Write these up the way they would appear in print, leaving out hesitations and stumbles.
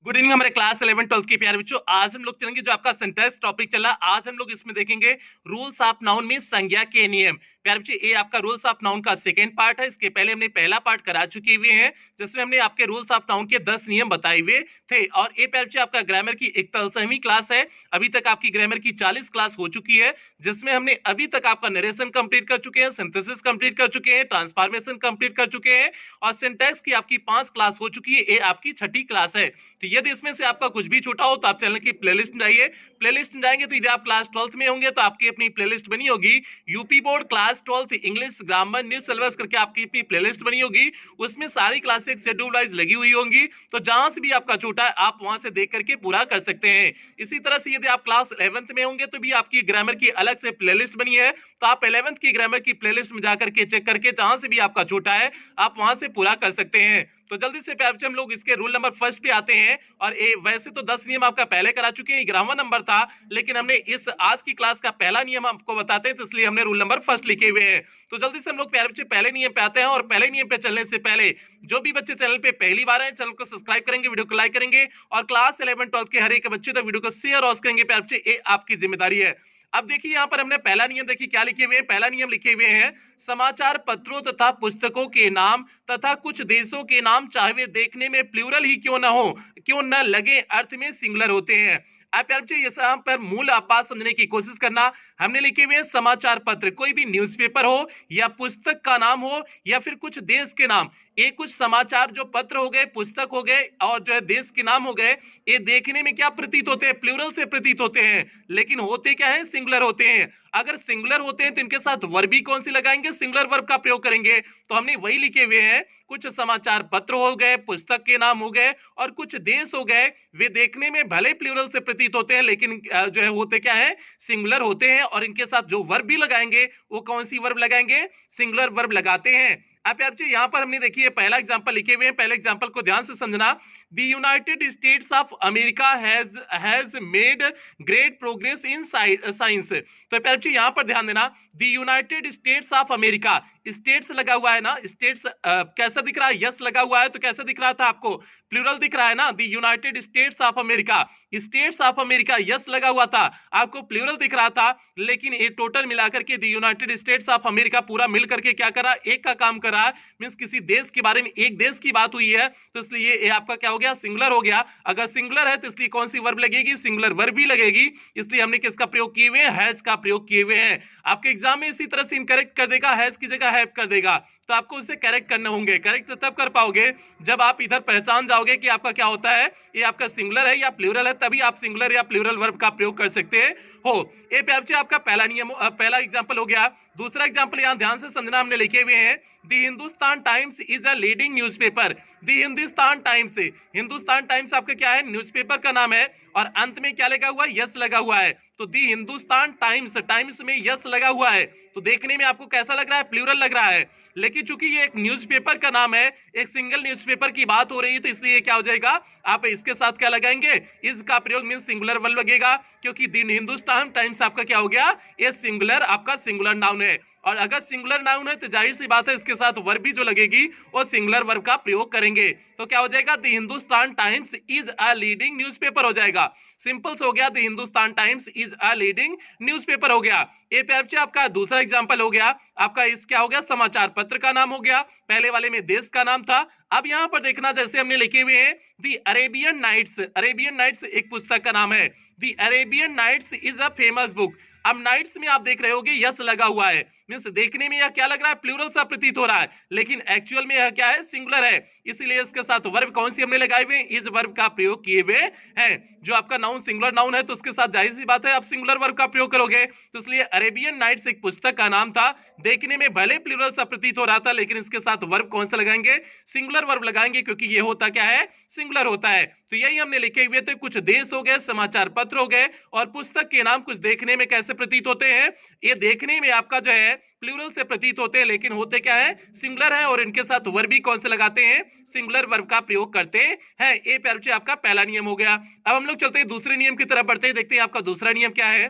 Good evening हमारे class 11 12 के प्यारे बच्चों। आज हम लोग चलेंगे जो आपका सिंटैक्स टॉपिक चला। आज हम लोग इसमें देखेंगे रूल्स ऑफ नाउन में संज्ञा के नियम। प्यारे बच्चों, ये आपका रूल्स ऑफ नाउन का सेकंड पार्ट है। इसके पहले हमने पहला पार्ट करा चुके हुए हैं जिसमें हमने आपके रूल्स ऑफ नाउन के 10 नियम बताए हुए थे। और ये प्यारे बच्चों आपका ग्रामर की 41वीं क्लास है। अभी तक आपकी ग्रामर की 40 क्लास हो चुकी है जिसमें हमने अभी तक आपका नरेशन कंप्लीट कर चुके हैं, सिंथेसिस कंप्लीट कर चुके हैं, ट्रांसफॉर्मेशन कंप्लीट कर चुके हैं और सिंटैक्स की आपकी 5 क्लास हो चुकी है। ये आपकी छठी क्लास है। तो यदि इसमें से आपका कुछ भी छूटा हो तो आप चैनल की प्लेलिस्ट में जाइए। प्लेलिस्ट में जाएंगे तो यदि आप क्लास 12th में होंगे तो आपकी अपनी प्लेलिस्ट बनी होगी, UP board class 12th English grammar new syllabus करके आपकी अपनी प्लेलिस्ट बनी होगी। उसमें सारी क्लासेस शेड्यूल वाइज लगी हुई होंगी, तो जहां से भी आपका छूटा है आप वहां से देख करके पूरा कर सकते हैं। इसी तरह से यदि आप क्लास 11th में होंगे तो भी आपकी ग्रामर की अलग से प्लेलिस्ट बनी है, तो आप 11th की ग्रामर की प्लेलिस्ट में जाकर के चेक करके जहां से भी आपका छूटा है आप वहां से पूरा कर सकते हैं। तो जल्दी से प्यार से हम लोग इसके रूल नंबर फर्स्ट पे आते हैं। और वैसे तो 10 नियम आपका पहले करा चुके हैं, 11वां नंबर था, लेकिन हमने इस आज की क्लास का पहला नियम आपको बताते हैं तो इसलिए हमने रूल नंबर फर्स्ट लिखे हुए हैं। तो जल्दी से हम लोग प्यारे बच्चे पहले नियम पे आते हैं। और पहले नियम पे चलने से पहले जो भी बच्चे चैनल पे पहली बार आए चैनल को सब्सक्राइब करेंगे, वीडियो को लाइक करेंगे और क्लास 11 12 के हर एक बच्चे तक वीडियो को शेयर और करेंगे प्यारे बच्चे, ये आपकी जिम्मेदारी है। अब देखिए यहाँ पर हमने पहला नियम देखिए क्या लिखे हुए हैं। पहला नियम लिखे हुए हैं, समाचार पत्रों तथा पुस्तकों के नाम तथा कुछ देशों के नाम चाहे वे देखने में प्लूरल ही क्यों ना हो, क्यों न लगे, अर्थ में सिंगुलर होते हैं। आप प्यारे बच्चे यहाँ पर मूल बात समझने की कोशिश करना। हमने लिखे हुए समाचार पत्र, कोई भी न्यूज़पेपर हो या पुस्तक का नाम हो या फिर कुछ देश के नाम, ये कुछ समाचार जो पत्र हो गए, पुस्तक हो गए और जो है देश के नाम हो गए, ये देखने में क्या प्रतीत होते हैं, प्लूरल से प्रतीत होते हैं, लेकिन होते क्या है, सिंगुलर होते हैं। अगर सिंगुलर होते हैं तो इनके साथ वर्ब भी कौन सी लगाएंगे, सिंगुलर वर्ब का प्रयोग करेंगे। तो हमने वही लिखे हुए हैं, कुछ समाचार पत्र हो गए, पुस्तक के नाम हो गए और कुछ देश हो गए, वे देखने में भले प्लूरल से प्रतीत होते हैं लेकिन जो है होते क्या है, सिंगुलर होते हैं। और इनके साथ जो वर्ब भी लगाएंगे वो कौन सी वर्ब लगाएंगे, सिंगुलर वर्ब लगाते हैं। आप यार जी यहाँ पर हमने देखिए पहला एग्जांपल लिखे हुए हैं, पहले एग्जांपल को ध्यान से समझना। The United states of America has made great progress in science. तो प्यारे जी यहाँ पर ध्यान देना, the United states of America, states लगा हुआ है ना, स्टेट्स कैसा दिख रहा है, यस लगा हुआ है तो कैसा दिख रहा था आपको, प्लूरल दिख रहा है ना, the United states of America, states of America yes लगा हुआ था, आपको प्लूरल दिख रहा था, लेकिन ये टोटल मिलाकर के the United states of America पूरा मिल करके क्या करा, एक का काम करा, मींस किसी देश के बारे में, एक देश की बात हुई है तो इसलिए ये आपका क्या हो गया, सिंगुलर हो गया। अगर सिंगुलर है तो इसलिए कौन सी वर्ब लगेगी, सिंगुलर वर्ब भी लगेगी, इसलिए हमने किसका प्रयोग किए हुए हैं, हैज का प्रयोग किए हुए हैं। आपके एग्जाम में इसी तरह से इनकरेक्ट कर देगा, हैज की जगह हैव कर देगा, तो आपको उसे करेक्ट करने होंगे। करेक्ट तब कर पाओगे जब आप इधर पहचान जाओगे कि आपका क्या होता है, ये आपका सिंगुलर है या प्लूरल है, तभी आप सिंगुलर या प्लूरल वर्ब का प्रयोग कर सकते हो। ये प्यार बच्चे आपका पहला नियम, पहला एग्जांपल हो गया। दूसरा एग्जांपल यहां ध्यान से समझना, हमने लिखे हुए हैं, the Hindustan times is a leading newspaper. The Hindustan times, Hindustan times आपका क्या है, न्यूज़पेपर का नाम है और अंत में क्या लगा हुआ है, यस लगा हुआ है। तो दी हिंदुस्तान टाइम्स, टाइम्स में यस लगा हुआ है तो देखने में आपको कैसा लग रहा है, प्लूरल लग रहा है, लेकिन चूंकि ये एक न्यूज़पेपर का नाम है, एक सिंगल न्यूज़पेपर की बात हो रही है, तो इसलिए क्या हो जाएगा, आप इसके साथ क्या लगाएंगे, इसका प्रयोग मीन सिंगुलर वर्ब लगेगा, क्योंकि दी हिंदुस्तान टाइम्स आपका क्या हो गया, ये सिंगुलर, आपका सिंगुलर नाउन है। और अगर सिंगुलर नाउन है तो जाहिर सी बात है इसके साथ वर्ब भी जो लगेगी वो सिंगुलर वर्ब का प्रयोग करेंगे। तो क्या हो जाएगा, the Hindustan times is a leading newspaper हो जाएगा। सिंपल से हो गया, the Hindustan times is a leading newspaper हो गया। ये प्यार बच्चे आपका दूसरा एग्जांपल हो गया, आपका इस क्या हो गया, समाचार पत्र का नाम हो गया, पहले वाले में देश का नाम था। अब यहां पर देखना, जैसे हमने लिखे हुए हैं, the Arabian Nights, Arabian Nights एक पुस्तक का नाम है, the Arabian Nights is a famous book. अब नाइट्स में आप देख रहे होगे यस लगा हुआ है, मींस देखने में यह क्या लग रहा है, प्लूरल सा प्रतीत हो रहा है, लेकिन एक्चुअल में यह क्या है, सिंगुलर है, इसीलिए इसके साथ वर्ब कौन सी हमने लगाए हुए, इस वर्ब का प्रयोग किए हुए हैं। जो आपका नाउन सिंगुलर नाउन है तो उसके साथ जाहिर सी बात है आप सिंगुलर वर्ब का प्रयोग करोगे, तो इसलिए अरेबियन नाइट्स एक पुस्तक का नाम था, देखने में भले प्लूरल सा प्रतीत हो रहा था, लेकिन इसके साथ वर्ब कौन सा लगाएंगे, सिंगुलर वर्ब लगाएंगे, क्योंकि ये होता क्या है, सिंगुलर होता है। तो यही हमने लिखे हुए थे, कुछ देश हो गए, समाचार पत्र हो गए और पुस्तक के नाम कुछ देखने में कैसे प्रतीत होते हैं, ये देखने में आपका जो है प्लूरल से प्रतीत होते हैं, लेकिन होते क्या है, सिंगुलर है, और इनके साथ वर्ब भी कौन से लगाते हैं, सिंगुलर वर्ब का प्रयोग करते हैं। ये प्यारे बच्चे आपका पहला नियम हो गया। अब हम लोग चलते हैं दूसरे नियम की तरफ बढ़ते हैं, देखते हैं आपका दूसरा नियम क्या है।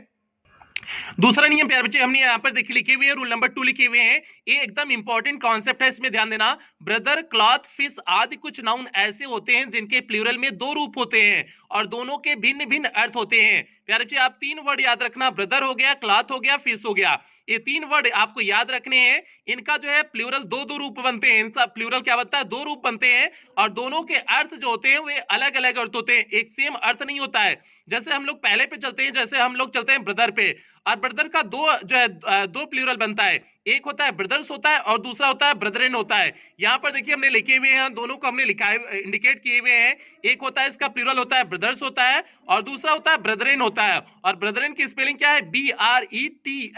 दूसरा नियम प्यारे बच्चे हमने यहाँ पर देखिए लिखे हुए हैं, रूल नंबर 2 लिखे हुए हैं। ये एकदम इंपॉर्टेंट कॉन्सेप्ट है, इसमें ध्यान देना। ब्रदर, क्लॉथ, फिश आदि कुछ नाउन ऐसे होते हैं जिनके प्लूरल में दो रूप होते हैं और दोनों के भिन्न भिन्न अर्थ होते हैं। प्यारे बच्चे आप तीन वर्ड याद रखना, ब्रदर हो गया, क्लॉथ हो गया, फिश हो गया। ये तीन वर्ड आपको याद रखने हैं। इनका जो है प्लूरल दो दो रूप बनते हैं, इनका प्लूरल क्या बनता है, दो रूप बनते हैं और दोनों के अर्थ जो होते हैं वे अलग अलग अर्थ होते हैं, एक सेम अर्थ नहीं होता है। जैसे हम लोग पहले पे चलते हैं, जैसे हम लोग चलते हैं ब्रदर पे, और ब्रदर का दो जो है दो प्लूरल बनता है, एक होता है ब्रदर्स होता है और दूसरा होता है ब्रदरेन होता है। यहाँ पर देखिए हमने लिखे हुए हैं, दोनों को हमने लिखा है, इंडिकेट किए हुए हैं। एक होता है इसका प्लूरल होता है ब्रदर्स होता है और दूसरा होता है ब्रदरेन होता है। और ब्रदरेन की स्पेलिंग क्या है, BRETHREN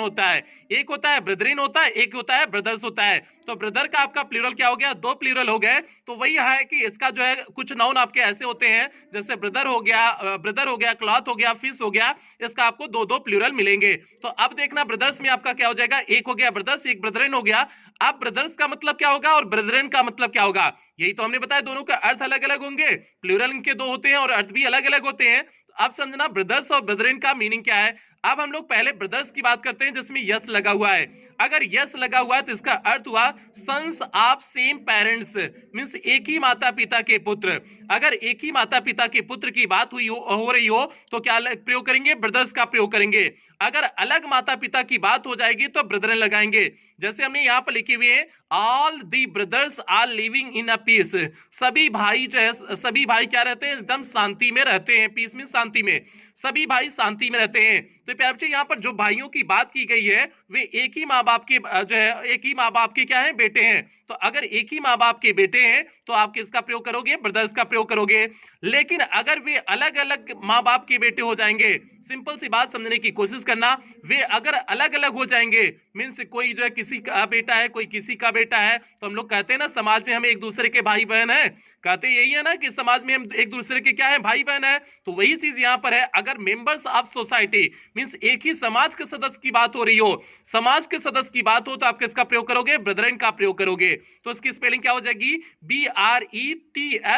होता है। एक होता है ब्रदरेन होता है, एक होता है ब्रदर्स होता है। तो ब्रदर का आपका प्लूरल क्या हो गया, दो प्लूरल हो गए। तो वही है कि इसका जो है कुछ नाउन आपके ऐसे होते हैं, जैसे ब्रदर हो गया, क्लॉथ हो गया, फिश हो गया, इसका आपको दो दो प्लूरल मिलेंगे। तो अब देखना ब्रदर्स में आपका क्या हो जाएगा, एक हो गया ब्रदर्स, एक ब्रदरेन हो गया। अब ब्रदर्स का मतलब क्या होगा और ब्रदरेन का मतलब क्या होगा, यही तो हमने बताया, दोनों का अर्थ अलग अलग होंगे, प्लूरल इनके दो होते हैं और अर्थ भी अलग अलग होते हैं। तो अब समझना ब्रदर्स और ब्रदरेन का मीनिंग क्या है। अब हम लोग पहले ब्रदर्स की बात करते हैं जिसमें यस लगा हुआ है। अगर यस लगा हुआ है तो इसका अर्थ हुआ sons of same parents, means एक ही माता पिता के पुत्र। अगर एक ही माता पिता के पुत्र की बात हो रही हो तो क्या प्रयोग करेंगे, ब्रदर्स का प्रयोग करेंगे। अगर अलग माता पिता की बात हो जाएगी तो ब्रदरन लगाएंगे। जैसे हमने यहाँ पर लिखे हुए हैं, all the brothers are living in a peace, सभी भाई जो है, सभी भाई क्या रहते हैं, एकदम शांति में रहते हैं। पीस में शांति में, सभी भाई शांति में रहते हैं। तो प्यारे बच्चे यहाँ पर जो भाइयों की बात की गई है वे एक ही माँ बाप के जो है, एक ही माँ बाप के क्या है, बेटे हैं। तो अगर एक ही माँ बाप के बेटे हैं तो आप किसका प्रयोग करोगे, ब्रदर्स का प्रयोग करोगे। लेकिन अगर वे अलग अलग माँ बाप के बेटे हो जाएंगे, सिंपल सी बात समझने की कोशिश करना, वे अगर अलग अलग हो जाएंगे, मीन्स कोई जो है किसी का बेटा है, कोई किसी का बेटा है, तो हम लोग कहते हैं ना समाज में हम एक दूसरे के भाई बहन है, कहते यही है ना कि समाज में हम एक दूसरे के क्या है, भाई बहन है। तो वही चीज यहाँ पर है, अगर मेंबर्स ऑफ सोसाइटी मींस एक ही समाज के सदस्य की बात हो रही हो, समाज के सदस्य की बात हो, तो आप किसका प्रयोग करोगे, ब्रदरन का प्रयोग करोगे। तो इसकी स्पेलिंग क्या हो जाएगी, BRETHREN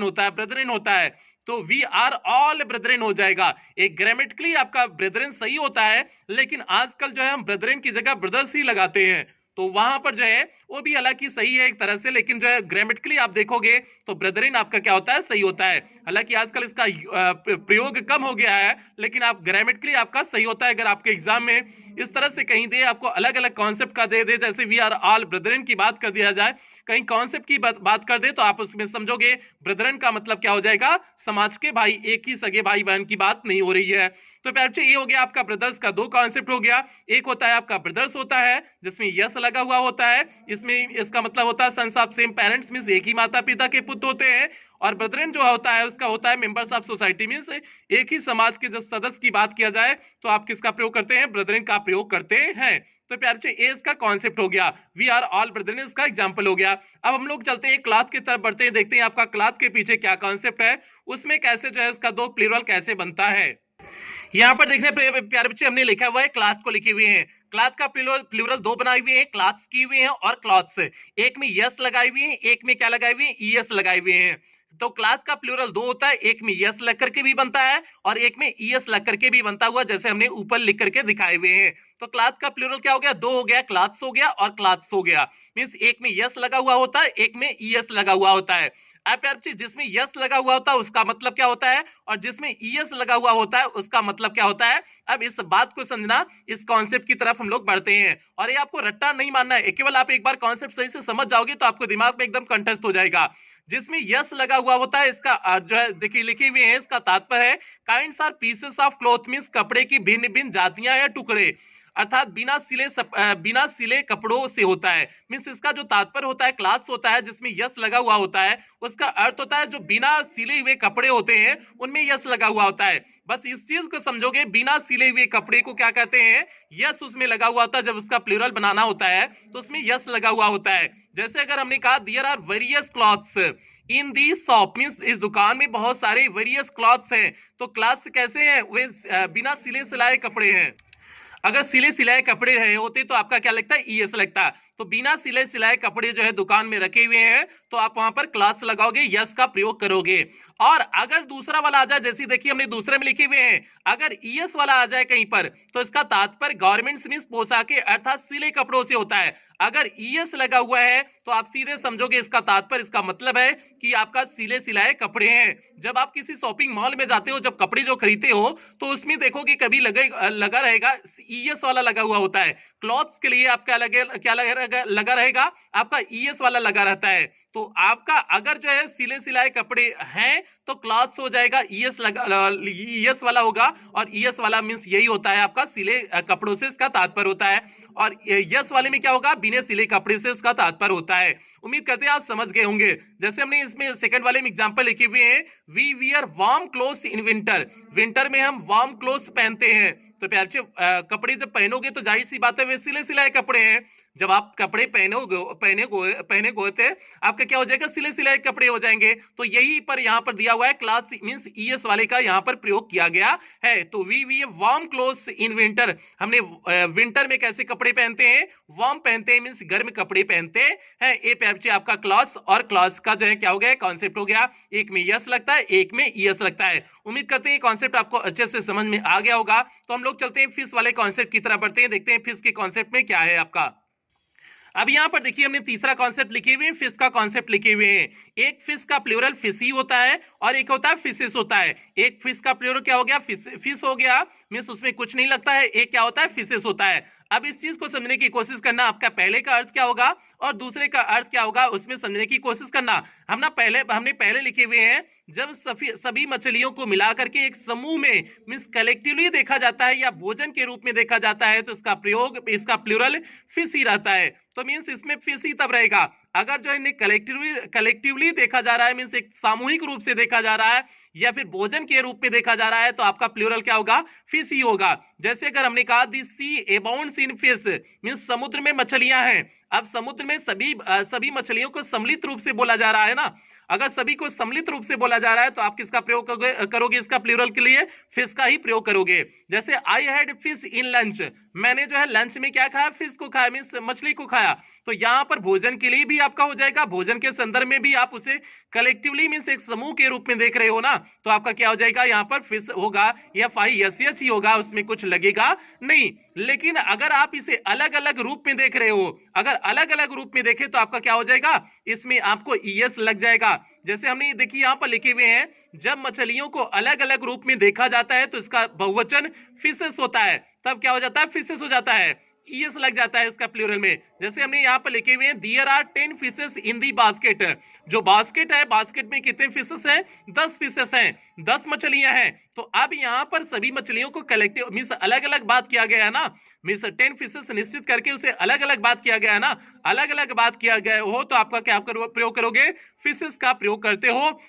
होता है, ब्रदरन होता है। तो वी आर ऑल ब्रदरेन हो जाएगा। एक ग्रामेटिकली आपका ब्रदरेन सही होता है, लेकिन आजकल जो है हम ब्रदरेन की जगह ब्रदर्स ही लगाते हैं, तो वहां पर जो है वो भी हालांकि सही है एक तरह से, लेकिन जो है ग्रामेटिकली आप देखोगे तो ब्रदरेन आपका क्या होता है, सही होता है। हालांकि आजकल इसका प्रयोग कम हो गया है, लेकिन आप ग्रामेटिकली आपका सही होता है। अगर आपके एग्जाम में इस तरह से कहीं दे, आपको अलग अलग कॉन्सेप्ट का दे, जैसे वी आर ऑल ब्रदरेन की बात कर दिया जाए, कहीं कॉन्सेप्ट की बात कर दे, तो आप उसमें समझोगे ब्रदरन का मतलब क्या हो जाएगा, समाज के भाई, एक ही सगे भाई बहन की बात नहीं हो रही है। तो प्यारे ये हो गया आपका ब्रदर्स का दो कॉन्सेप्ट हो गया। एक होता है आपका ब्रदर्स होता है जिसमें यस लगा हुआ होता है, इसमें इसका मतलब होता है sons of same parents, means एक ही माता पिता के पुत्र होते हैं। और ब्रदरन जो होता है उसका होता है मेंबर्स ऑफ सोसाइटी, मींस एक ही समाज के जब सदस्य की बात किया जाए तो आप किसका प्रयोग करते हैं, ब्रदरन का प्रयोग करते हैं। तो प्यारे बच्चे ए इसका कॉन्सेप्ट हो गया, वी आर ऑल ब्रदरन इसका एग्जांपल हो गया। अब हम लोग चलते हैं क्लॉथ की तरफ बढ़ते हैं, देखते हैं आपका क्लॉथ के पीछे क्या कॉन्सेप्ट है, उसमें कैसे जो है उसका दो प्लूरल कैसे बनता है। यहाँ पर देखने प्यारे बच्चे हमने लिखा हुआ है, क्लॉथ को लिखे हुए हैं, क्लॉथ का प्लूरल दो बनाए हुए हैं, क्लॉथ्स किए हुए हैं और क्लॉथ्स, एक में यस लगाए हुए हैं, एक में क्या लगाए हुए हैं, ईएस लगाए हुए हैं। तो क्लॉथ का प्लूरल दो होता है, एक में यस लग करके भी बनता है और एक में ईएस लग करके भी बनता हुआ, जैसे हमने ऊपर लिख करके दिखाए हुए हैं। तो क्लॉथ का प्लूरल क्या हो गया, दो हो गया, क्लॉथ्स हो गया और क्लॉथ्स हो गया, मींस एक में यस लगा हुआ होता है, एक में ईएस लगा हुआ होता है। अब जिसमें यस लगा हुआ होता है उसका मतलब क्या होता है और जिसमें ईएस लगा हुआ होता है उसका मतलब क्या होता है। अब इस बात को समझना, इस कॉन्सेप्ट की तरफ हम लोग बढ़ते हैं और ये आपको रट्टा नहीं मानना है, केवल आप एक बार कॉन्सेप्ट सही से समझ जाओगे तो आपको दिमाग में एकदम कंठस्थ हो जाएगा। जिसमें यस लगा हुआ होता है इसका जो है देखिए लिखे हुए हैं, इसका तात्पर्य है kinds are pieces of cloth, means कपड़े की भिन्न भिन्न जातियां या टुकड़े, अर्थात बिना सिले कपड़ों से होता है। मींस इसका जो तात्पर्य होता है, क्लास होता है जिसमें यस लगा हुआ होता है, उसका अर्थ होता है जो बिना सिले हुए कपड़े होते हैं उनमें यस लगा हुआ होता है। बस इस चीज को समझोगे, बिना सिले हुए कपड़े को क्या कहते हैं, यस उसमें लगा हुआ होता है। जब उसका प्लूरल बनाना होता है तो उसमें यस लगा हुआ होता है। जैसे अगर हमने कहा there are various clothes in the shop, means इस दुकान में बहुत सारे वेरियस क्लॉथ्स हैं। तो क्लॉथ्स कैसे हैं, वे बिना सिले सिलाए कपड़े हैं। अगर सिले सिलाए कपड़े रहे होते तो आपका क्या लगता है, ईएस लगता। तो बिना सिले सिलाए कपड़े जो है दुकान में रखे हुए हैं तो आप वहां पर क्लॉथ्स लगाओगे, यस का प्रयोग करोगे। और अगर दूसरा वाला आ जाए, जैसे देखिए हमने दूसरे में लिखे हुए हैं, अगर ईएस वाला आ जाए कहीं पर तो इसका तात्पर्य गारमेंट्स मींस पोशाकें अर्थात सिले कपड़ों से होता है। अगर ईएस लगा हुआ है तो आप सीधे समझोगे इसका तात्पर्य, इसका मतलब है कि आपका सिले सिलाए कपड़े हैं। जब आप किसी शॉपिंग मॉल में जाते हो, जब कपड़े जो खरीदते हो तो उसमें देखोगे कभी लगा रहेगा ईएस वाला लगा हुआ होता है। क्लॉथ्स के लिए आपका लगा रहेगा, आपका ईएस वाला लगा रहता है। तो आपका अगर जो है सिले सिलाए कपड़े हैं तो क्लॉथ्स हो जाएगा, ईएस वाला होगा। और ईएस वाला मींस यही होता है आपका सिले कपड़ों से इसका तात्पर्य होता है। और यस वाले में क्या होगा, बिना सिले कपड़े से उसका तात्पर्य होता है। उम्मीद करते हैं आप समझ गए होंगे। जैसे हमने इसमें सेकंड वाले में एग्जांपल लिखे हुए हैं, we wear warm clothes in winter. Winter में हम वार्म क्लोथ्स पहनते हैं। तो प्यारे बच्चों, कपड़े जब पहनोगे तो जाहिर सी बात है वे सिले सिलाए कपड़े हैं। जब आप कपड़े पहने होते आपका क्या हो जाएगा, सिले सिलाए कपड़े हो जाएंगे। तो यही पर यहाँ पर दिया हुआ है, क्लास मींस ईएस वाले का यहाँ पर प्रयोग किया गया है। तो we warm clothes in winter, हमने विंटर में कैसे कपड़े पहनते हैं, वार्म पहनते हैं मींस गर्म कपड़े पहनते हैं। ये प्यारे बच्चे आपका क्लॉथ्स और क्लॉथ्स का जो है क्या हो गया, कॉन्सेप्ट हो गया। एक में यस लगता है, एक में ईएस लगता है। उम्मीद करते हैं कॉन्सेप्ट आपको अच्छे से समझ में आ गया होगा। तो हम लोग चलते हैं फिश वाले कॉन्सेप्ट की तरफ बढ़ते हैं, देखते हैं फिश के कॉन्सेप्ट में क्या है आपका। अब यहां पर देखिए हमने तीसरा कॉन्सेप्ट लिखे हुए हैं, फिश का कॉन्सेप्ट लिखे हुए हैं। एक फिश का प्लूरल फिशी होता है और एक होता है फिशेस होता है। एक फिश का प्लूरल क्या हो गया, फिश हो गया, मींस उसमें कुछ नहीं लगता है। एक क्या होता है, फिशेस होता है। अब इस चीज को समझने की कोशिश करना, आपका पहले का अर्थ क्या होगा और दूसरे का अर्थ क्या होगा, उसमें समझने की कोशिश करना। हमने पहले लिखे हुए हैं, जब सभी मछलियों को मिला करके एक समूह में मींस कलेक्टिवली देखा जाता है या भोजन के रूप में देखा जाता है तो इसका प्रयोग, इसका प्लूरल फिश ही रहता है। तो मींस इसमें फिश ही तब रहेगा अगर जो इन्हें कलेक्टिवली देखा जा रहा है, मींस एक सामूहिक रूप से देखा जा रहा है या फिर भोजन के रूप में देखा जा रहा है, तो आपका प्लूरल क्या होगा, फिश ही होगा। जैसे अगर हमने कहा दी सी अबाउंड्स इन फिश, मींस समुद्र में मछलियां हैं। अब समुद्र में सभी मछलियों को सम्मिलित रूप से बोला जा रहा है ना। अगर सभी को सम्मिलित रूप से बोला जा रहा है तो आप किसका प्रयोग करोगे, इसका प्लूरल के लिए फिश का ही प्रयोग करोगे। जैसे I had fish in lunch, मैंने जो है लंच में क्या खाया, फिश को खाया, मींस मछली को खाया। तो यहां पर भोजन के लिए भी आपका हो जाएगा, भोजन के संदर्भ में भी आप उसे कलेक्टिवली मींस एक समूह के रूप में देख रहे हो ना, तो आपका क्या हो जाएगा, यहाँ पर फिश होगा या FISH ही होगा, उसमें कुछ लगेगा नहीं। लेकिन अगर आप इसे अलग अलग रूप में देख रहे हो, अगर अलग अलग रूप में देखे तो आपका क्या हो जाएगा, इसमें आपको ES लग जाएगा। जैसे हमने देखिए यहाँ पर लिखे हुए हैं, जब मछलियों को अलग अलग रूप में देखा जाता है तो इसका बहुवचन फिशेस होता है, तब क्या हो जाता है, फिशेस हो जाता है, ES लग जाता है इसका प्लूरल में। जैसे हमने यहाँ पर लिखे हुए हैं, there are 10 fishes in the basket, जो बास्केट है, बास्केट में कितने फिशेस हैं, 10 फिशेस हैं, 10 मछलियां हैं। तो अब यहाँ पर सभी मछलियों को कलेक्टिव मींस अलग अलग बात किया गया है ना, मींस 10 फिशेस निश्चित करके उसे अलग अलग बात किया गया है ना, अलग अलग बात किया गया हो तो आपका क्या प्रयोग करोगे, फिशेस का प्रयोग करते हो।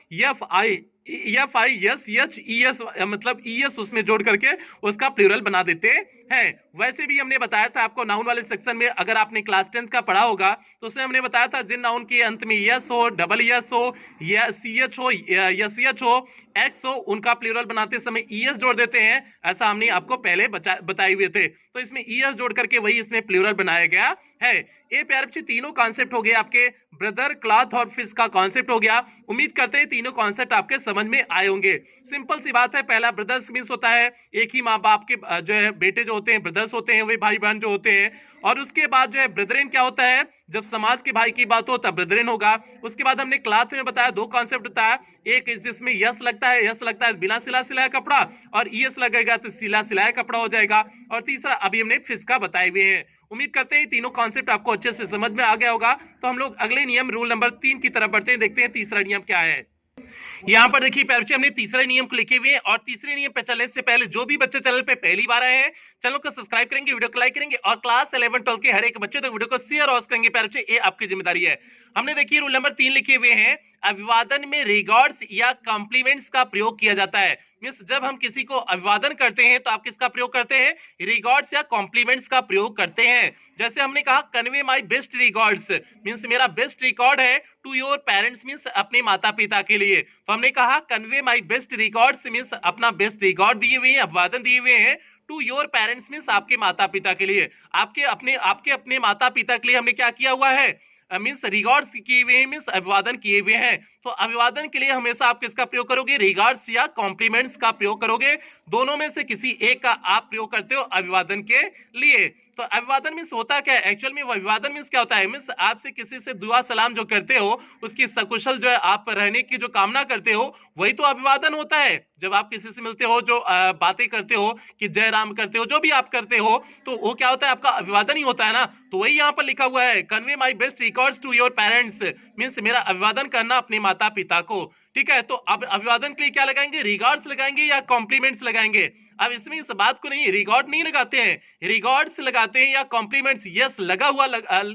FISH मतलब ES उसमें जोड़ करके उसका प्लूरल बना देते हैं। वैसे भी हमने बताया था आपको नाउन वाले सेक्शन में, अगर आपने क्लास 10 का पढ़ा होगा तो उसमें हमने बताया था जिन नाउन के अंत में यस हो, डबल यस हो या CH हो, SH हो, X हो, उनका प्लूरल बनाते समय ES जोड़ देते हैं। ऐसा हमने आपको पहले बताए हुए थे। तो इसमें ES जोड़ करके वही इसमें प्लूरल बनाया गया है। ये प्यारे बच्चे तीनों कॉन्सेप्ट हो गए आपके, ब्रदर, क्लॉथ और फिश का कॉन्सेप्ट हो गया। उम्मीद करते हैं तीनों कॉन्सेप्ट आपके समझ में आए होंगे। सिंपल सी बात है, पहला ब्रदर्स मींस होता है एक ही माँ बाप के जो है बेटे जो होते हैं ब्रदर्स होते हैं, वे भाई बहन जो होते हैं। और उसके बाद जो है ब्रदरेन क्या होता है, जब समाज के भाई की बात हो तब ब्रदरेन होगा। उसके बाद हमने क्लॉथ में बताया दो कॉन्सेप्ट होता है, एक जिसमें यस लगता है बिना सिलाया कपड़ा, और ES लगेगा तो सिलाया कपड़ा हो जाएगा। और तीसरा अभी हमने फिश का बताए हुए हैं। उम्मीद करते हैं तीनों कॉन्सेप्ट आपको अच्छे से समझ में आ गया होगा। तो हम लोग अगले नियम रूल नंबर 3 की तरफ बढ़ते हैं, देखते हैं तीसरा नियम क्या है। यहाँ पर देखिए प्यारे बच्चे, हमने तीसरे नियम को लिखे हुए हैं। और तीसरे नियम पे चलने से पहले जो भी बच्चे चैनल पे पहली बार आए हैं, चैनल को सब्सक्राइब करेंगे, वीडियो को लाइक करेंगे और क्लास 11 12 के हर एक बच्चे तक वीडियो को शेयर और करेंगे। प्यारे बच्चे, ये आपकी जिम्मेदारी है। हमने देखिए रूल नंबर 3 लिखे हुए हैं, अभिवादन में रिगार्ड्स या कॉम्प्लीमेंट्स का प्रयोग किया जाता है। मींस जब हम किसी को अभिवादन करते हैं तो आप किसका प्रयोग करते हैं, रिगार्ड्स या कॉम्प्लीमेंट्स का प्रयोग करते हैं। जैसे हमने कहा convey my best regards, means मेरा बेस्ट रिकॉर्ड है टू योर पेरेंट्स, मींस अपने माता पिता के लिए। तो हमने कहा convey my best records means अपना बेस्ट रिकॉर्ड दिए हुए हैं, अभिवादन दिए हुए हैं टू योर पेरेंट्स मींस आपके माता पिता के लिए। आपके अपने माता पिता के लिए हमने क्या किया हुआ है, मींस रिगार्ड्स किए हुए हैं, मींस अभिवादन किए हुए हैं। तो अभिवादन के लिए हमेशा आप किसका प्रयोग करोगे? रिगार्ड्स या कॉम्प्लीमेंट्स का प्रयोग करोगे। दोनों में से किसी एक का आप प्रयोग करते हो अभिवादन के लिए। तो अभिवादन मीन्स होता क्या है? एक्चुअल में अभिवादन मीन्स क्या होता है? मीन्स आपसे किसी से दुआ सलाम जो करते हो, उसकी सकुशल जो है आप रहने की जो कामना करते हो, वही तो अभिवादन होता है। जब आप किसी से मिलते हो, जो बातें करते हो कि जय राम करते हो, जो भी आप करते हो, तो वो क्या होता है? आपका अभिवादन ही होता है ना। तो वही यहाँ पर लिखा हुआ है, convey my best records to your parents, means मेरा अभिवादन करना अपने माता पिता को। ठीक है, तो अब अभिवादन के लिए क्या लगाएंगे? रिगार्ड्स लगाएंगे या कॉम्प्लीमेंट्स लगाएंगे? अब इसमें इस बात को नहीं, रिगार्ड नहीं लगाते हैं, रिगार्ड्स लगाते हैं या कॉम्प्लीमेंट्स यस लगा हुआ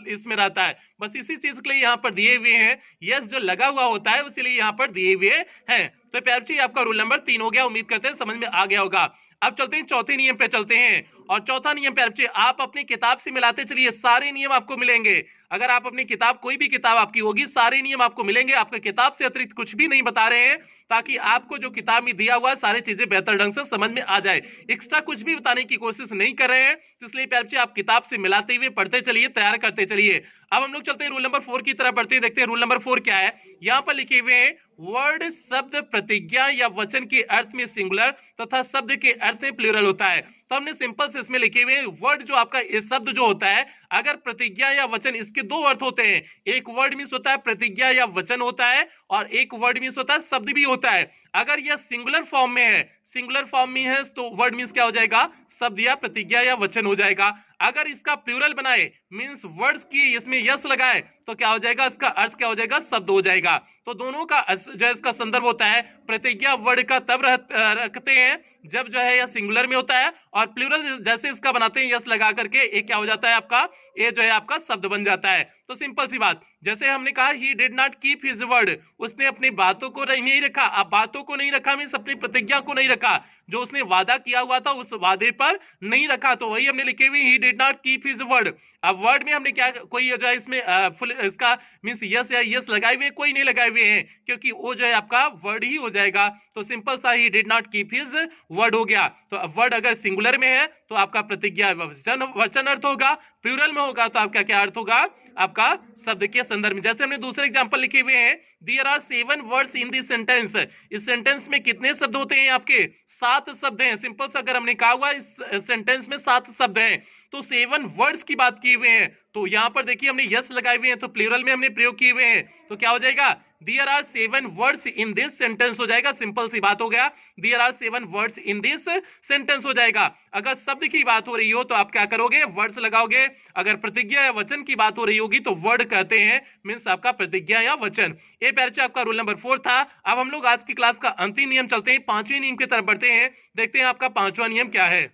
इसमें रहता है। बस इसी चीज के लिए यहाँ पर दिए हुए हैं, यस जो लगा हुआ होता है उसीलिए यहाँ पर दिए हुए हैं। तो प्यार जी आपका रूल नंबर 3 हो गया, उम्मीद करते हैं समझ में आ गया होगा। अब चलते हैं चौथे नियम पे चलते हैं। और चौथा नियम प्यार जी, आप अपनी किताब से मिलाते चलिए, सारे नियम आपको मिलेंगे। अगर आप अपनी किताब, कोई भी किताब आपकी होगी, सारे नियम आपको मिलेंगे। आपके किताब से अतिरिक्त कुछ भी नहीं बता रहे हैं, ताकि आपको जो किताब में दिया हुआ है सारी चीजें बेहतर ढंग से समझ में आ जाए। एक्स्ट्रा कुछ भी बताने की कोशिश नहीं कर रहे हैं, इसलिए प्यार जी आप किताब से मिलाते हुए पढ़ते चलिए, तैयार करते चलिए। अब हम लोग चलते हैं रूल नंबर 4 की तरफ बढ़ते हैं, देखते हैं रूल नंबर 4 क्या है। यहाँ पर लिखे हुए हैं, वर्ड शब्द प्रतिज्ञा या वचन के अर्थ में सिंगुलर तथा शब्द के अर्थ में प्लूरल होता है। तो हमने सिंपल से इसमें लिखे हुए वर्ड जो आपका इस शब्द जो होता है, अगर प्रतिज्ञा या वचन, इसके दो अर्थ होते हैं। एक वर्ड मीन्स होता है प्रतिज्ञा या वचन होता है, और एक वर्ड मीन्स होता है शब्द भी होता है। अगर यह सिंगुलर फॉर्म में है, सिंगुलर फॉर्म में है, तो वर्ड मीन्स क्या हो जाएगा? शब्द या प्रतिज्ञा या वचन हो जाएगा। अगर इसका प्लूरल बनाए, मीन्स वर्ड्स की इसमें यस लगाए, तो क्या हो जाएगा? इसका अर्थ क्या हो जाएगा? शब्द हो जाएगा। तो दोनों का जो है इसका संदर्भ होता है, प्रतिज्ञा वर्ड का तब रखते हैं जब जो है यह सिंगुलर में होता है, और प्लूरल जैसे इसका बनाते हैं यस लगा करके, एक क्या हो जाता है आपका? ये जो है आपका शब्द बन जाता है। तो सिंपल सी बात, जैसे हमने कहा he did not keep his word, उसने अपनी बातों को नहीं रखा। अब बातों को नहीं रखा मीन्स अपनी प्रतिज्ञा को नहीं रखा, जो उसने वादा किया हुआ था उस वादे पर नहीं रखा। तो वही हमने लिखे हुए he did not keep his word. अब वर्ड में हमने क्या, कोई जो है इसमें फुल इसका मीन्स यस या यस लगाए हुए, कोई नहीं लगाए हुए हैं, क्योंकि वो जो है आपका वर्ड ही हो जाएगा। तो सिंपल सा he did not keep his word हो गया। तो वर्ड अगर सिंगुलर में है तो आपका प्रतिज्ञा वचन अर्थ होगा, प्लूरल में होगा तो आपका क्या अर्थ होगा? आपका शब्द के संदर्भ में। जैसे हमने दूसरे एग्जांपल लिखे हुए हैं, there are 7 words in this sentence. इस सेंटेंस में कितने शब्द होते हैं? आपके 7 शब्द हैं। सिंपल सा अगर हमने कहा हुआ इस सेंटेंस में 7 शब्द हैं, तो 7 वर्ड्स की बात किए हुए हैं। तो यहां पर देखिए हमने यस लगाए हुए हैं, तो प्लूरल में हमने प्रयोग किए हुए हैं, तो क्या हो जाएगा? There are 7 words in this sentence हो जाएगा। सिंपल सी बात हो गया, there are 7 words in this sentence हो जाएगा। अगर शब्द की बात हो रही हो तो आप क्या करोगे? वर्ड्स लगाओगे। अगर प्रतिज्ञा या वचन की बात हो रही होगी तो वर्ड कहते हैं, मीन्स आपका प्रतिज्ञा या वचन। ये प्यारे आपका रूल नंबर 4 था। अब हम लोग आज की क्लास का अंतिम नियम चलते हैं, 5वें नियम की तरफ बढ़ते हैं, देखते हैं आपका 5वां नियम क्या है।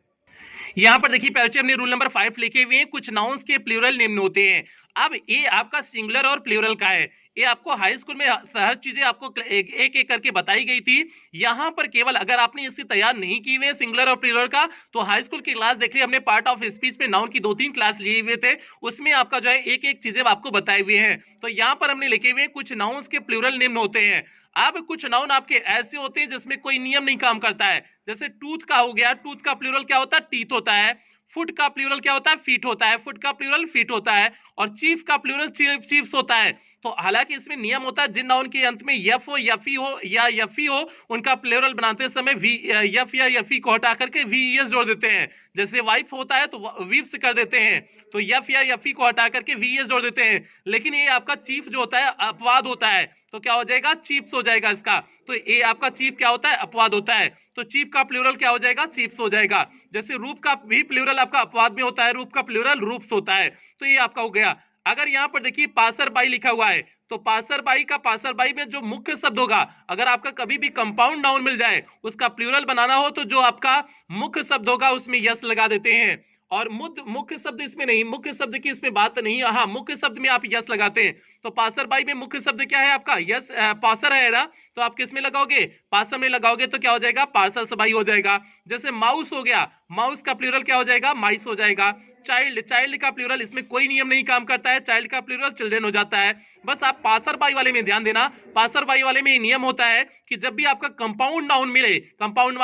यहां पर देखिए प्यारे हमने रूल नंबर 5 लिखे हुए हैं, कुछ नाउन्स के प्लूरल निम्न होते हैं। अब ये आपका सिंगुलर और प्लूरल का है। ये आपको हाई स्कूल में हर चीजें आपको एक एक करके बताई गई थी। यहाँ पर केवल अगर आपने इससे तैयार नहीं की हुए सिंगुलर और प्लूरल का, तो हाई स्कूल की क्लास देखिए, हमने पार्ट ऑफ स्पीच में नाउन की 2-3 क्लास लिए हुए थे, उसमें आपका जो है एक एक चीजें आपको बताए हुए हैं। तो यहाँ पर हमने लिखे हुए कुछ नाउन्स के प्लूरल निम्न होते हैं। अब कुछ नाउन आपके ऐसे होते हैं जिसमें कोई नियम नहीं काम करता है। जैसे टूथ का हो गया, टूथ का प्लूरल क्या होता है? टीथ होता है। फुट का प्लूरल क्या होता है? फीट होता है। फुट का प्लूरल फीट होता है। और चीफ का प्लूरल चीफ्स होता है। तो हालांकि इसमें नियम होता है, जिन नाउन के अंत में यफ हो, यफी हो या यफी हो, उनका प्लूरल बनाते समय वी यफ या यफी को हटा करके वीएस जोड़ देते हैं। जैसे वाइफ होता है तो वीव्स कर देते हैं, तो यफ या यफी को हटा करके वीएस जोड़ देते हैं। लेकिन ये आपका चीफ जो होता है अपवाद होता है, तो क्या हो जाएगा? चीफ्स हो जाएगा इसका। तो ये आपका चीफ क्या होता है? अपवाद होता है। तो चीफ का प्लूरल क्या हो जाएगा? चीफ्स हो जाएगा। जैसे रूप का भी प्लूरल आपका अपवाद में होता है, रूप का प्लूरल रूप्स होता है। तो ये आपका हो गया। अगर यहाँ पर देखिए पासर बाई लिखा हुआ है, तो पासर बाई का पासर बाई में जो मुख्य शब्द होगा, अगर आपका कभी भी कंपाउंड नाउन मिल जाए, उसका प्लूरल बनाना हो, तो जो आपका मुख्य शब्द होगा उसमें यस लगा देते हैं। और मुख्य शब्द इसमें नहीं, मुख्य शब्द की इसमें बात नहीं है। हाँ, मुख्य शब्द में आप यस लगाते हैं। तो पासर बाई में मुख्य शब्द क्या है आपका? यस, पासर है ना, तो आप किस में लगाओगे? पासर में लगाओगे तो क्या हो जाएगा? पासर बाई हो जाएगा। जैसे माउस हो गया, माउस का प्लूरल क्या हो जाएगा, माइस हो जाएगा। चाइल्ड, चाइल्ड का प्लूरल इसमें कोई नियम नहीं काम करता है, चाइल्ड का प्लूरल चिल्ड्रन हो जाता है। बस आप पासर बाई वाले में ध्यान देना, पासर बाई वाले में नियम होता है कि जब भी आपका कंपाउंड नाउन मिले, कंपाउंड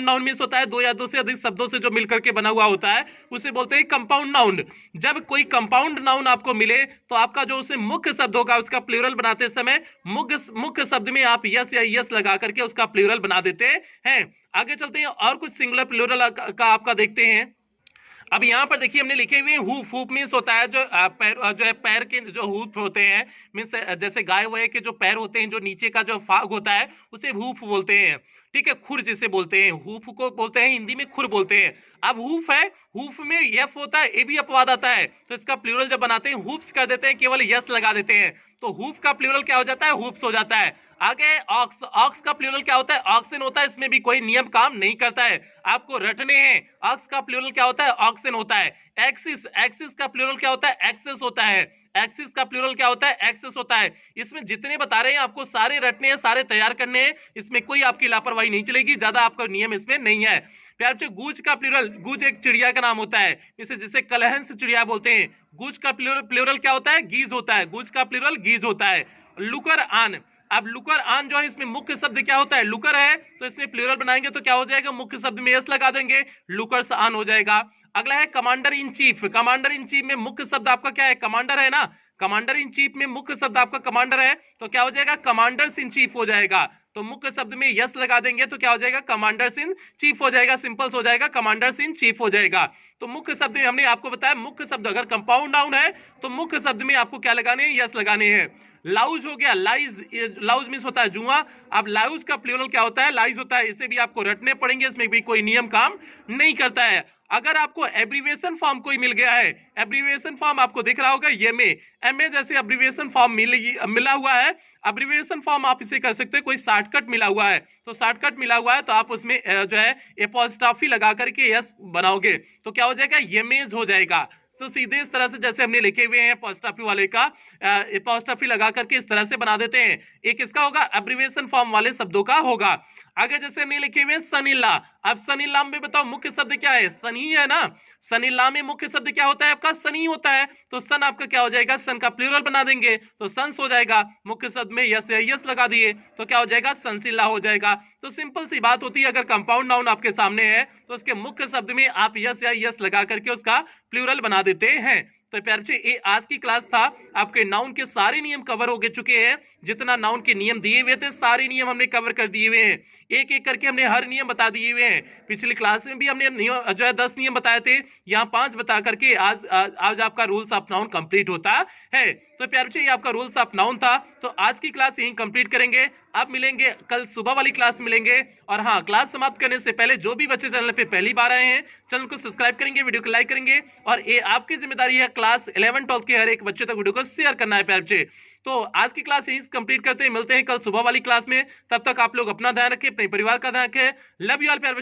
नाउन मींस होता है दो या दो से अधिक शब्दों से जो मिलकर के बना हुआ होता है, उसे बोलते हैं कंपाउंड नाउन। जब कोई कंपाउंड नाउन आपको मिले तो आपका जो उसे मुख्य शब्द होगा उसका प्लूरल बनाते समय मुख्य शब्द में आप यस या यस लगा करके उसका प्लूरल बना देते हैं। आगे चलते हैं और कुछ सिंगुलर प्लूरल का आपका देखते हैं। अब यहाँ पर देखिए हमने लिखे हुए हूफ, हूफ मीन्स होता है जो पैर, जो है पैर के जो हूफ होते हैं, मीन्स जैसे गाय वाय के जो पैर होते हैं, जो नीचे का जो फाग होता है उसे हूफ बोलते हैं। ठीक है, खुर जिसे बोलते हैं, हूफ को बोलते हैं हिंदी में खुर बोलते हैं। अब हूफ है, हूफ में यफ होता है, ए भी अपवाद आता है, तो इसका प्लूरल जब बनाते हैं हूफ्स कर देते हैं, केवल यस लगा देते हैं, तो हूफ का प्लूरल क्या हो जाता है, हूफ्स हो जाता है। आगे ऑक्स, ऑक्स का प्लूरल क्या होता है, ऑक्सन होता है, इसमें भी कोई नियम काम नहीं करता है, आपको रटने हैं। ऑक्स का प्लूरल क्या होता है, ऑक्सन होता है। एक्सिस, एक्सिस का प्लूरल क्या होता है, एक्सेस होता है। एक्सिस का प्लूरल क्या होता है, एक्सेस होता है। इसमें जितने बता रहे हैं आपको सारे रटने हैं, सारे तैयार करने हैं, इसमें कोई आपकी लापरवाही नहीं चलेगी, ज्यादा आपका नियम इसमें नहीं है। प्यार बच्चों, गूज का प्लूरल, गूज एक चिड़िया का नाम होता है, जिसे कलहंस चिड़िया बोलते हैं। गूज का प्लूरल क्या होता है, गीज होता है, गूज का प्लूरल गीज होता है। लुकर आन, अब लुकर आन जो है इसमें मुख्य शब्द क्या होता है, लुकर है, तो इसमें प्लूरल बनाएंगे तो क्या हो जाएगा, मुख्य शब्द में यस लगा देंगे, लुकर्स आन हो जाएगा। अगला है commander in chief, commander in chief में मुख्य शब्द आपका क्या है, कमांडर है ना, कमांडर इन चीफ में मुख्य शब्द आपका कमांडर है, तो क्या हो जाएगा, कमांडर्स इन चीफ हो जाएगा। तो मुख्य शब्द में यस लगा देंगे तो क्या हो जाएगा, कमांडर्स इन चीफ हो जाएगा, सिंपल हो जाएगा, कमांडर्स इन चीफ हो जाएगा। तो मुख्य शब्द में हमने आपको बताया, मुख्य शब्द अगर कंपाउंड नाउन है तो मुख्य शब्द में आपको क्या लगाने हैं, यस लगाने हैं। लाउज हो गया, लाइज, लाउज मींस होता है जुआ। अब लाउज का प्लूरल क्या होता है, लाइज होता है, इसे भी आपको रटने पड़ेंगे, इसमें भी कोई नियम काम नहीं करता है। अगर आपको एब्रीविएशन फॉर्म कोई मिल गया है, एब्रीविएशन फॉर्म आपको दिख रहा होगा, एमए जैसे एब्रीविएशन फॉर्म मिला हुआ है, एब्रीविएशन फॉर्म आप इसे कर सकते हैं, कोई शॉर्टकट मिला हुआ है, तो शॉर्टकट मिला हुआ है तो आप उसमें जो है एपोस्ट्रोफी लगा करके यस बनाओगे तो क्या हो जाएगा, येमेज हो जाएगा। तो सीधे इस तरह से जैसे हमने लिखे हुए हैं एपोस्ट्रोफी वाले का, एपोस्ट्रोफी लगा करके इस तरह से बना देते हैं। एक इसका होगा, एब्रीविएशन फॉर्म वाले शब्दों का होगा। आगे जैसे हमने लिखे हुए सनीला, अब सनीला में बताओ मुख्य शब्द क्या है, सनी है ना, सनीला में मुख्य शब्द क्या होता है आपका, सनी होता है, तो सन आपका क्या हो जाएगा, सन का प्लूरल बना देंगे तो सन्स हो जाएगा, मुख्य शब्द में यस या यस लगा दिए तो क्या हो जाएगा, संसिला हो जाएगा। तो सिंपल सी बात होती है, अगर कंपाउंड नाउन आपके सामने है तो उसके मुख्य शब्द में आप यस या यस लगा करके उसका प्लूरल बना देते हैं। तो प्यारे बच्चे, ये आज की क्लास था, आपके नाउन के सारे नियम कवर हो गए चुके हैं, जितना नाउन के नियम दिए हुए थे सारे नियम हमने कवर कर दिए हुए हैं, एक एक करके हमने हर नियम बता दिए हुए हैं। पिछली क्लास में भी हमने जो है 10 नियम बताए थे, यहाँ 5 बता करके आज आपका रूल्स ऑफ नाउन कंप्लीट होता है। तो प्यारे बच्चे, ये आपका रूल्स ऑफ नाउन था, तो आज की क्लास यहीं कंप्लीट करेंगे। अब मिलेंगे कल सुबह वाली क्लास मिलेंगे। और हाँ, क्लास समाप्त करने से पहले जो भी बच्चे चैनल पे पहली बार आए हैं, चैनल को सब्सक्राइब करेंगे, वीडियो को लाइक करेंगे, और ये आपकी जिम्मेदारी है क्लास 11-12 के हर एक बच्चे तक वीडियो को शेयर करना है प्यारे बच्चे। तो आज की क्लास यहीं कंप्लीट करते हैं, मिलते हैं कल सुबह वाली क्लास में, तब तक आप लोग अपना ध्यान रखें, अपने परिवार का ध्यान रखें। लव यू ऑल प्यारे बच्चे।